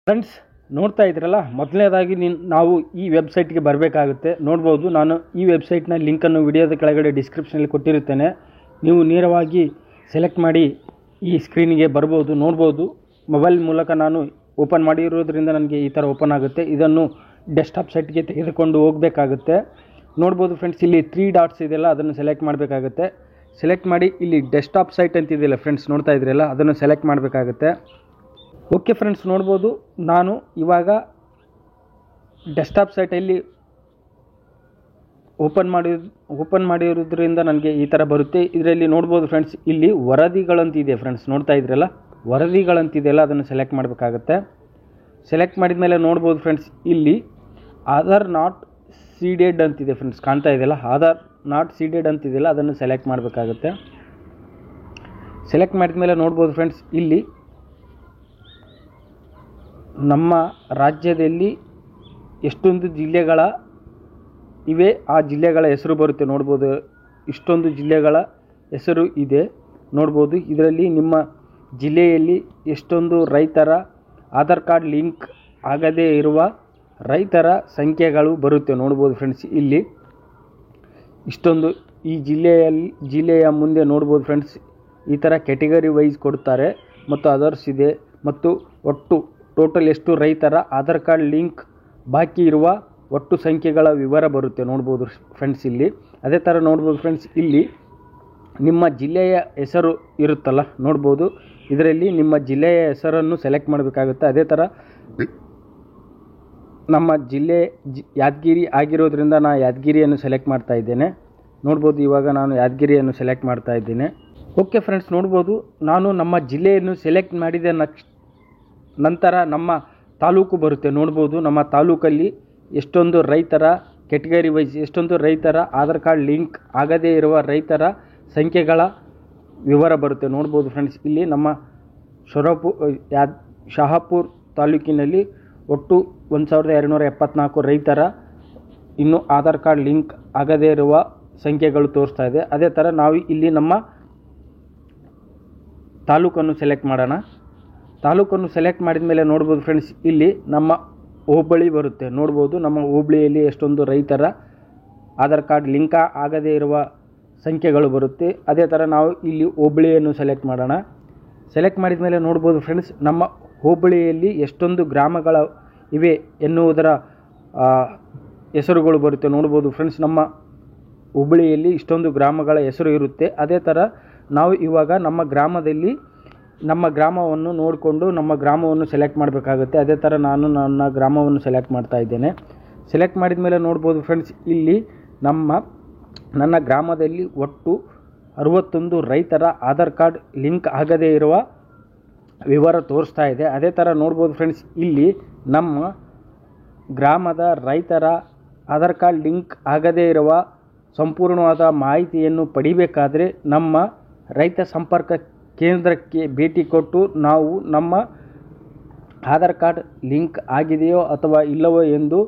Friends ನೋಡ್ತಾ ಇದ್ರಲ್ಲ, ಮೊದಲನೇದಾಗಿ ನಾವು ಈ ವೆಬ್ಸೈಟ್ಗೆ ಬರಬೇಕಾಗುತ್ತೆ. ನೋಡ್ಬೋದು, ನಾನು ಈ ವೆಬ್ಸೈಟ್ನ ಲಿಂಕನ್ನು ವಿಡಿಯೋದ ಕೆಳಗಡೆ ಡಿಸ್ಕ್ರಿಪ್ಷನಲ್ಲಿ ಕೊಟ್ಟಿರುತ್ತೇನೆ. ನೀವು ನೇರವಾಗಿ ಸೆಲೆಕ್ಟ್ ಮಾಡಿ ಈ ಸ್ಕ್ರೀನಿಗೆ ಬರ್ಬೋದು. ನೋಡ್ಬೋದು, ಮೊಬೈಲ್ ಮೂಲಕ ನಾನು ಓಪನ್ ಮಾಡಿರೋದ್ರಿಂದ ನನಗೆ ಈ ಥರ ಓಪನ್ ಆಗುತ್ತೆ. ಇದನ್ನು ಡೆಸ್ಕ್ಟಾಪ್ ಸೈಟ್ಗೆ ತೆಗೆದುಕೊಂಡು ಹೋಗಬೇಕಾಗುತ್ತೆ. ನೋಡ್ಬೋದು ಫ್ರೆಂಡ್ಸ್, ಇಲ್ಲಿ 3 ಡಾಟ್ಸ್ ಇದೆಯಲ್ಲ, ಅದನ್ನು ಸೆಲೆಕ್ಟ್ ಮಾಡಬೇಕಾಗುತ್ತೆ. ಸೆಲೆಕ್ಟ್ ಮಾಡಿ ಇಲ್ಲಿ ಡೆಸ್ಕ್ಟಾಪ್ ಸೈಟ್ ಅಂತಿದೆಯಲ್ಲ ಫ್ರೆಂಡ್ಸ್, ನೋಡ್ತಾ ಇದ್ರಲ್ಲ, ಅದನ್ನು ಸೆಲೆಕ್ಟ್ ಮಾಡಬೇಕಾಗುತ್ತೆ. ಓಕೆ ಫ್ರೆಂಡ್ಸ್, ನೋಡ್ಬೋದು, ನಾನು ಇವಾಗ ಡೆಸ್ಕ್ಟಾಪ್ ಸೈಟಲ್ಲಿ ಓಪನ್ ಮಾಡಿರೋದ್ರಿಂದ ನನಗೆ ಈ ಥರ ಬರುತ್ತೆ. ಇದರಲ್ಲಿ ನೋಡ್ಬೋದು ಫ್ರೆಂಡ್ಸ್, ಇಲ್ಲಿ ವರದಿಗಳಂತಿದೆ ಫ್ರೆಂಡ್ಸ್, ನೋಡ್ತಾ ಇದ್ರಲ್ಲ, ವರದಿಗಳಂತಿದೆಯಲ್ಲ, ಅದನ್ನು ಸೆಲೆಕ್ಟ್ ಮಾಡಬೇಕಾಗುತ್ತೆ. ಸೆಲೆಕ್ಟ್ ಮಾಡಿದ ಮೇಲೆ ನೋಡ್ಬೋದು ಫ್ರೆಂಡ್ಸ್, ಇಲ್ಲಿ ಆಧಾರ್ ನಾಟ್ ಸೀಡೆಡ್ ಅಂತಿದೆ ಫ್ರೆಂಡ್ಸ್, ಕಾಣ್ತಾ ಇದೆಯಲ್ಲ, ಆಧಾರ್ ನಾಟ್ ಸೀಡೆಡ್ ಅಂತಿದೆಯಲ್ಲ, ಅದನ್ನು ಸೆಲೆಕ್ಟ್ ಮಾಡಬೇಕಾಗುತ್ತೆ. ಸೆಲೆಕ್ಟ್ ಮಾಡಿದ ಮೇಲೆ ನೋಡ್ಬೋದು ಫ್ರೆಂಡ್ಸ್, ಇಲ್ಲಿ ನಮ್ಮ ರಾಜ್ಯದಲ್ಲಿ ಎಷ್ಟೊಂದು ಜಿಲ್ಲೆಗಳ ಇವೆ, ಆ ಜಿಲ್ಲೆಗಳ ಹೆಸರು ಬರುತ್ತೆ. ನೋಡ್ಬೋದು, ಇಷ್ಟೊಂದು ಜಿಲ್ಲೆಗಳ ಹೆಸರು ಇದೆ. ನೋಡ್ಬೋದು, ಇದರಲ್ಲಿ ನಿಮ್ಮ ಜಿಲ್ಲೆಯಲ್ಲಿ ಎಷ್ಟೊಂದು ರೈತರ ಆಧಾರ್ ಕಾರ್ಡ್ ಲಿಂಕ್ ಆಗದೇ ಇರುವ ರೈತರ ಸಂಖ್ಯೆಗಳು ಬರುತ್ತೆ. ನೋಡ್ಬೋದು ಫ್ರೆಂಡ್ಸ್, ಇಲ್ಲಿ ಇಷ್ಟೊಂದು ಈ ಜಿಲ್ಲೆಯ ಮುಂದೆ ನೋಡ್ಬೋದು ಫ್ರೆಂಡ್ಸ್, ಈ ಥರ ಕ್ಯಾಟಗರಿ ವೈಸ್ ಕೊಡ್ತಾರೆ ಮತ್ತು ಅದರ್ಸ್ ಇದೆ ಮತ್ತು ಒಟ್ಟು ಟೋಟಲ್ ಎಷ್ಟು ರೈತರ ಆಧಾರ್ ಕಾರ್ಡ್ ಲಿಂಕ್ ಬಾಕಿ ಇರುವ ಒಟ್ಟು ಸಂಖ್ಯೆಗಳ ವಿವರ ಬರುತ್ತೆ. ನೋಡ್ಬೋದು ಫ್ರೆಂಡ್ಸ್, ಇಲ್ಲಿ ಅದೇ ಥರ ನೋಡ್ಬೋದು ಫ್ರೆಂಡ್ಸ್, ಇಲ್ಲಿ ನಿಮ್ಮ ಜಿಲ್ಲೆಯ ಹೆಸರು ಇರುತ್ತಲ್ಲ, ನೋಡ್ಬೋದು, ಇದರಲ್ಲಿ ನಿಮ್ಮ ಜಿಲ್ಲೆಯ ಹೆಸರನ್ನು ಸೆಲೆಕ್ಟ್ ಮಾಡಬೇಕಾಗುತ್ತೆ. ಅದೇ ಥರ ನಮ್ಮ ಜಿಲ್ಲೆ ಯಾದಗಿರಿ ಆಗಿರೋದ್ರಿಂದ ನಾನು ಯಾದಗಿರಿಯನ್ನು ಸೆಲೆಕ್ಟ್ ಮಾಡ್ತಾ ಇದ್ದೇನೆ. ನೋಡ್ಬೋದು, ಇವಾಗ ನಾನು ಯಾದಗಿರಿಯನ್ನು ಸೆಲೆಕ್ಟ್ ಮಾಡ್ತಾ ಇದ್ದೇನೆ. ಓಕೆ ಫ್ರೆಂಡ್ಸ್, ನೋಡ್ಬೋದು, ನಾನು ನಮ್ಮ ಜಿಲ್ಲೆಯನ್ನು ಸೆಲೆಕ್ಟ್ ಮಾಡಿದ ನಂತರ ನಮ್ಮ ತಾಲೂಕು ಬರುತ್ತೆ. ನೋಡ್ಬೋದು, ನಮ್ಮ ತಾಲೂಕಲ್ಲಿ ಎಷ್ಟೊಂದು ರೈತರ ಕ್ಯಾಟಗರಿ ವೈಸ್ ಎಷ್ಟೊಂದು ರೈತರ ಆಧಾರ್ ಕಾರ್ಡ್ ಲಿಂಕ್ ಆಗದೇ ಇರುವ ರೈತರ ಸಂಖ್ಯೆಗಳ ವಿವರ ಬರುತ್ತೆ. ನೋಡ್ಬೋದು ಫ್ರೆಂಡ್ಸ್, ಇಲ್ಲಿ ನಮ್ಮ ಶಹಾಪುರ ತಾಲೂಕಿನಲ್ಲಿ ಒಟ್ಟು 1274 ರೈತರ ಇನ್ನೂ ಆಧಾರ್ ಕಾರ್ಡ್ ಲಿಂಕ್ ಆಗದೇ ಇರುವ ಸಂಖ್ಯೆಗಳು ತೋರಿಸ್ತಾ ಇದೆ. ಅದೇ ಥರ ನಾವು ಇಲ್ಲಿ ನಮ್ಮ ತಾಲೂಕನ್ನು ಸೆಲೆಕ್ಟ್ ಮಾಡೋಣ. ತಾಲೂಕನ್ನು ಸೆಲೆಕ್ಟ್ ಮಾಡಿದ ಮೇಲೆ ನೋಡ್ಬೋದು ಫ್ರೆಂಡ್ಸ್, ಇಲ್ಲಿ ನಮ್ಮ ಹೋಬಳಿ ಬರುತ್ತೆ. ನೋಡ್ಬೋದು, ನಮ್ಮ ಹೋಬಳಿಯಲ್ಲಿ ಎಷ್ಟೊಂದು ರೈತರ ಆಧಾರ್ ಕಾರ್ಡ್ ಲಿಂಕ್ ಆಗದೇ ಇರುವ ಸಂಖ್ಯೆಗಳು ಬರುತ್ತೆ. ಅದೇ ಥರ ನಾವು ಇಲ್ಲಿ ಹೋಬಳಿಯನ್ನು ಸೆಲೆಕ್ಟ್ ಮಾಡೋಣ. ಸೆಲೆಕ್ಟ್ ಮಾಡಿದ ಮೇಲೆ ನೋಡ್ಬೋದು ಫ್ರೆಂಡ್ಸ್, ನಮ್ಮ ಹೋಬಳಿಯಲ್ಲಿ ಎಷ್ಟೊಂದು ಗ್ರಾಮಗಳ ಇವೆ ಎನ್ನುವುದರ ಹೆಸರುಗಳು ಬರುತ್ತೆ. ನೋಡ್ಬೋದು ಫ್ರೆಂಡ್ಸ್, ನಮ್ಮ ಹೋಬಳಿಯಲ್ಲಿ ಇಷ್ಟೊಂದು ಗ್ರಾಮಗಳ ಹೆಸರು ಇರುತ್ತೆ. ಅದೇ ಥರ ನಾವು ಇವಾಗ ನಮ್ಮ ಗ್ರಾಮವನ್ನು ನೋಡಿಕೊಂಡು ನಮ್ಮ ಗ್ರಾಮವನ್ನು ಸೆಲೆಕ್ಟ್ ಮಾಡಬೇಕಾಗುತ್ತೆ. ಅದೇ ಥರ ನಾನು ನನ್ನ ಗ್ರಾಮವನ್ನು ಸೆಲೆಕ್ಟ್ ಮಾಡ್ತಾ ಇದ್ದೇನೆ. ಸೆಲೆಕ್ಟ್ ಮಾಡಿದ ಮೇಲೆ ನೋಡ್ಬೋದು ಫ್ರೆಂಡ್ಸ್, ಇಲ್ಲಿ ನನ್ನ ಗ್ರಾಮದಲ್ಲಿ ಒಟ್ಟು 61 ರೈತರ ಆಧಾರ್ ಕಾರ್ಡ್ ಲಿಂಕ್ ಆಗದೇ ಇರುವ ವಿವರ ತೋರಿಸ್ತಾ ಇದೆ. ಅದೇ ಥರ ನೋಡ್ಬೋದು ಫ್ರೆಂಡ್ಸ್, ಇಲ್ಲಿ ನಮ್ಮ ಗ್ರಾಮದ ರೈತರ ಆಧಾರ್ ಕಾರ್ಡ್ ಲಿಂಕ್ ಆಗದೇ ಇರುವ ಸಂಪೂರ್ಣವಾದ ಮಾಹಿತಿಯನ್ನು ಪಡಿಬೇಕಾದರೆ ನಮ್ಮ ರೈತ ಸಂಪರ್ಕ ಕೇಂದ್ರಕ್ಕೆ ಭೇಟಿ ಕೊಟ್ಟು ನಾವು ನಮ್ಮ ಆಧಾರ್ ಕಾರ್ಡ್ ಲಿಂಕ್ ಆಗಿದೆಯೋ ಅಥವಾ ಇಲ್ಲವೋ ಎಂದು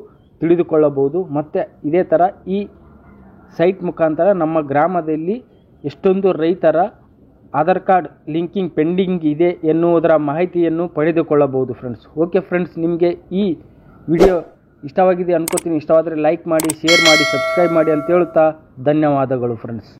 ತಿಳಿದುಕೊಳ್ಳಬಹುದು. ಮತ್ತು ಇದೇ ಥರ ಈ ಸೈಟ್ ಮುಖಾಂತರ ನಮ್ಮ ಗ್ರಾಮದಲ್ಲಿ ಎಷ್ಟೊಂದು ರೈತರ ಆಧಾರ್ ಕಾರ್ಡ್ ಲಿಂಕಿಂಗ್ ಪೆಂಡಿಂಗ್ ಇದೆ ಎನ್ನುವುದರ ಮಾಹಿತಿಯನ್ನು ಪಡೆದುಕೊಳ್ಳಬಹುದು ಫ್ರೆಂಡ್ಸ್. ಓಕೆ ಫ್ರೆಂಡ್ಸ್, ನಿಮಗೆ ಈ ವಿಡಿಯೋ ಇಷ್ಟವಾಗಿದೆ ಅನ್ಕೋತೀನಿ. ಇಷ್ಟವಾದರೆ ಲೈಕ್ ಮಾಡಿ, ಶೇರ್ ಮಾಡಿ, ಸಬ್ಸ್ಕ್ರೈಬ್ ಮಾಡಿ ಅಂತ ಹೇಳುತ್ತಾ ಧನ್ಯವಾದಗಳು ಫ್ರೆಂಡ್ಸ್.